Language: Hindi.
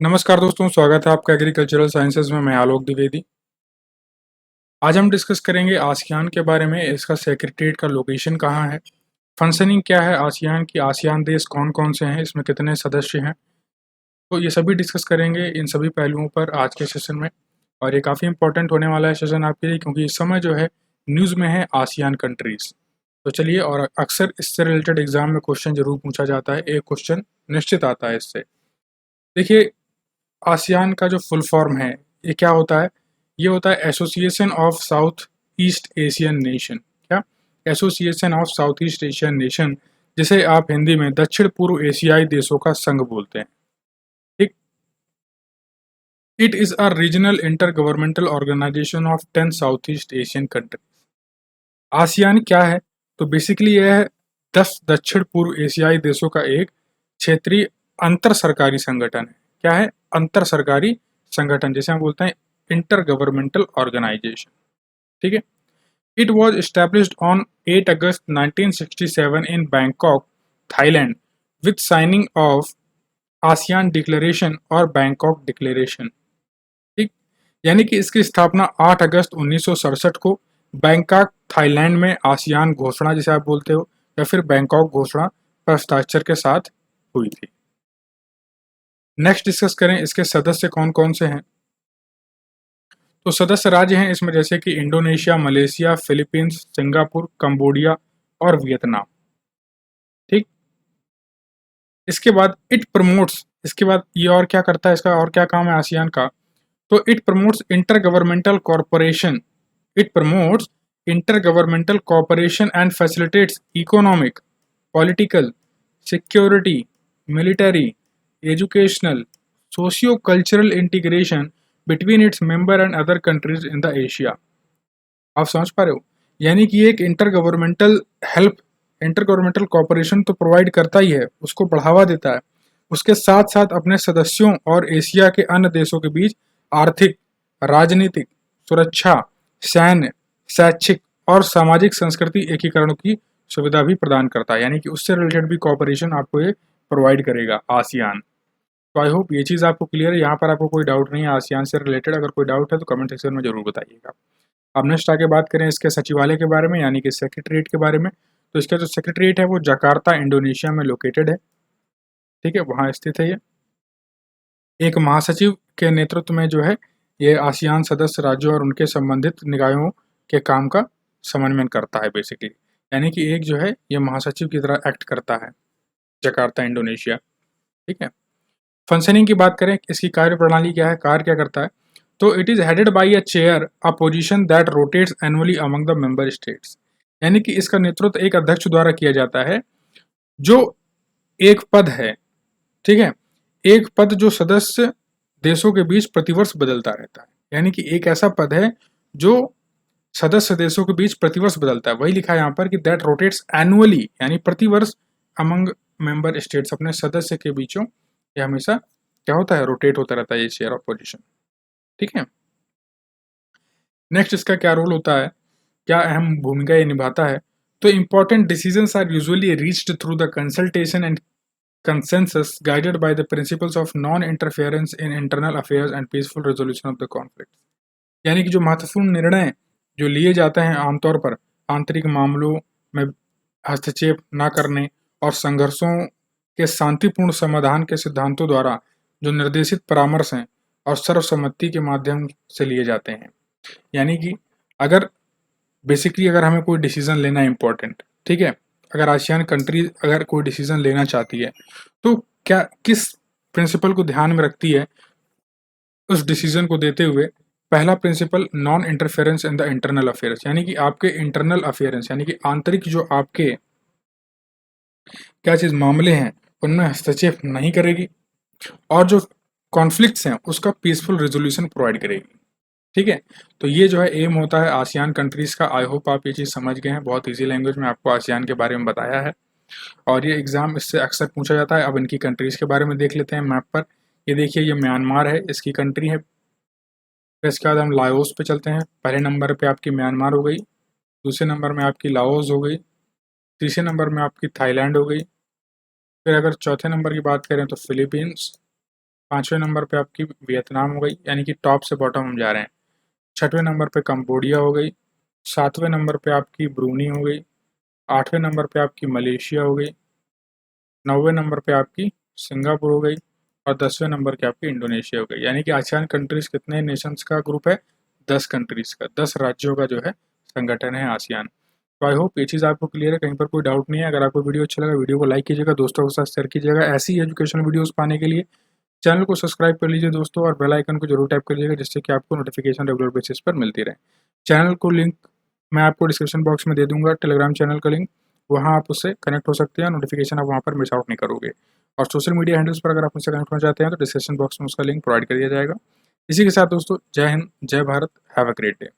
नमस्कार दोस्तों, स्वागत है आपका एग्रीकल्चरल साइंसेज में। मैं आलोक द्विवेदी। आज हम डिस्कस करेंगे आसियान के बारे में। इसका सेक्रेटरीट का लोकेशन कहाँ है, फंक्शनिंग क्या है आसियान की, आसियान देश कौन कौन से हैं, इसमें कितने सदस्य हैं। तो ये सभी डिस्कस करेंगे इन सभी पहलुओं पर आज के सेशन में। और ये काफ़ी इंपॉर्टेंट होने वाला है सेशन आपके लिए, क्योंकि इस समय जो है न्यूज़ में है आसियान कंट्रीज़। तो चलिए, और अक्सर इससे रिलेटेड एग्जाम में क्वेश्चन जरूर पूछा जाता है, एक क्वेश्चन निश्चित आता है इससे। देखिए, आसियान का जो फुल फॉर्म है ये क्या होता है? ये होता है association of south east Asian nation. क्या? Association of south east Asian nation, जिसे आप हिंदी में दक्षिण पूर्व एशियाई देशों का संघ बोलते हैं। ठीक। It is a regional inter governmental organisation of 10 South east Asian country. ASEAN क्या है? तो बेसिकली यह है 10 दक्षिण पूर्व एशियाई देशों का एक क्षेत्रीय अंतर सरकारी संगठन है। क्या है? अंतर सरकारी संगठन, जैसे हम बोलते हैं इंटर गवर्नमेंटल ऑर्गेनाइजेशन। ठीक है। It was established on 8 August 1967 in Bangkok, Thailand, with signing of ASEAN declaration और बैंकॉक डिक्लेरेशन। ठीक। यानी कि इसकी स्थापना 8 अगस्त 1967 को बैंकॉक, थाईलैंड में आसियान घोषणा, जिसे आप बोलते हो, या फिर बैंकॉक घोषणा पर हस्ताक्षर के साथ हुई थी। नेक्स्ट डिस्कस करें इसके सदस्य कौन कौन से हैं। तो सदस्य राज्य हैं इसमें जैसे कि Indonesia, Malaysia, Philippines, Singapore, Cambodia और वियतनाम। ठीक। इसके बाद इट प्रमोट्स, इसके बाद ये और क्या करता है, इसका और क्या काम है आसियान का? तो it promotes inter governmental corporation. It promotes inter governmental corporation and facilitates economic, political, security, military, educational, socio cultural integration between its member and other countries in the Asia. आप समझ पा रहे हो? यानी कि एक inter governmental help, inter governmental cooperation तो प्रोवाइड करता ही है, उसको बढ़ावा देता है, उसके साथ साथ अपने सदस्यों और एशिया के अन्य देशों के बीच आर्थिक, राजनीतिक, सुरक्षा, सैन्य, शैक्षिक और सामाजिक संस्कृति एकीकरण की सुविधा भी प्रदान करता है। यानी कि उससे रिलेटेड भी कॉपरेशन आपको ये प्रोवाइड करेगा आसियान। तो आई होप ये चीज़ आपको क्लियर है, यहाँ पर आपको कोई डाउट नहीं है आसियान से रिलेटेड। अगर कोई डाउट है तो कमेंट सेक्शन में जरूर बताइएगा। अब नेक्स्ट आगे बात करें इसके सचिवालय के बारे में, यानी कि सेक्रेटरीट के बारे में। तो इसका जो सेक्रेटरीट है वो जकार्ता, इंडोनेशिया में लोकेटेड है। ठीक है, वहाँ स्थित है ये। एक महासचिव के नेतृत्व में जो है ये आसियान सदस्य राज्यों और उनके संबंधित निकायों के काम का समन्वय करता है बेसिकली। यानी कि एक जो है ये महासचिव की तरह एक्ट करता है, जकार्ता, इंडोनेशिया। ठीक है। फंक्शनिंग की बात करें, इसकी कार्य प्रणाली क्या है, कार्य क्या करता है? तो it is headed by a chair, a position that rotates annually among the member states. यानी कि इसका नेतृत्व एक अध्यक्ष द्वारा किया जाता है, जो एक पद है। ठीक है। एक पद जो सदस्य देशों के बीच प्रतिवर्ष बदलता रहता है। यानी कि एक ऐसा पद है जो सदस्य देशों के बीच प्रतिवर्ष बदलता है। वही लिखा है यहाँ पर कि दैट रोटेट्स एनुअली, यानी प्रतिवर्ष अमंग मेंबर स्टेट्स, अपने सदस्य के बीचों ये हमेशा क्या होता है, रोटेट होता रहता है ये शेयर ऑफ पोजीशन। ठीक है। नेक्स्ट इसका क्या रोल होता है, क्या अहम भूमिका ये निभाता है? तो important decisions are usually reached through the consultation and consensus guided by the principles of non interference in internal affairs and peaceful resolution of the conflict. यानी कि जो महत्वपूर्ण निर्णय जो लिए जाते हैं आमतौर पर आंतरिक मामलों में हस्तक्षेप न करने और संघर्षों के शांतिपूर्ण समाधान के सिद्धांतों द्वारा जो निर्देशित परामर्श हैं और सर्वसम्मति के माध्यम से लिए जाते हैं। यानी कि अगर बेसिकली अगर हमें कोई डिसीजन लेना है इम्पोर्टेंट, ठीक है, अगर आसियान कंट्री अगर कोई डिसीजन लेना चाहती है तो क्या किस प्रिंसिपल को ध्यान में रखती है उस डिसीजन को देते हुए? पहला principle non interference in the internal affairs, यानी कि आपके इंटरनल अफेयर्स, यानी कि आंतरिक जो आपके क्या चीज़ मामले हैं उनमें हस्तक्षेप नहीं करेगी, और जो कॉन्फ्लिक्ट्स हैं उसका पीसफुल रेजोल्यूशन प्रोवाइड करेगी। ठीक है। तो ये जो है एम होता है आसियान कंट्रीज का। आई होप आप ये चीज़ समझ गए हैं, बहुत इजी लैंग्वेज में आपको आसियान के बारे में बताया है, और ये एग्जाम इससे अक्सर पूछा जाता है। अब इनकी कंट्रीज के बारे में देख लेते हैं मैप पर। ये देखिए, ये म्यांमार है, इसकी कंट्री है। फिर इसके बाद हम लाओस पे चलते हैं। पहले नंबर पे आपकी म्यांमार हो गई, दूसरे नंबर में आपकी लाओस हो गई, तीसरे नंबर में आपकी थाईलैंड हो गई, फिर अगर चौथे नंबर की बात करें तो फिलीपींस, 5वें नंबर पे आपकी वियतनाम हो गई, यानी कि टॉप से बॉटम हम जा रहे हैं। 6वें नंबर पे कंबोडिया हो गई। 7वें नंबर पे आपकी ब्रूनी हो गई। 8वें नंबर पे आपकी मलेशिया हो गई। 9वें नंबर पे आपकी सिंगापुर हो गई। और 10वें नंबर की आपकी इंडोनेशिया हो गई। यानी कि आसियान कंट्रीज कितने नेशंस का ग्रुप है? 10 कंट्रीज का, 10 राज्यों का जो है संगठन है आसियान। तो आई होप ये चीज़ आपको क्लियर है, कहीं पर कोई डाउट नहीं है। अगर आपको वीडियो अच्छा लगा, वीडियो को लाइक कीजिएगा, दोस्तों के साथ शेयर कीजिएगा। ऐसी एजुकेशनल वीडियोस पाने के लिए चैनल को सब्सक्राइब कर लीजिए दोस्तों, और बेल आइकन को जरूर टैप कर लीजिएगा, जिससे कि आपको नोटिफिकेशन रेगुलर बेसिस पर मिलती रहे। चैनल को लिंक मैं आपको डिस्क्रिप्शन बॉक्स में दे दूंगा, टेलीग्राम चैनल का लिंक, वहाँ आप उससे कनेक्ट हो सकते हैं। नोटिफिकेशन आप वहाँ पर मिस आउट नहीं करोगे। और सोशल मीडिया हैंडल्स पर अगर आप मुझसे कनेक्ट होना चाहते हैं तो डिस्क्रिप्शन बॉक्स में उसका लिंक प्रोवाइड कर दिया जाएगा। इसी के साथ दोस्तों, जय हिंद, जय Bharat, have a great day.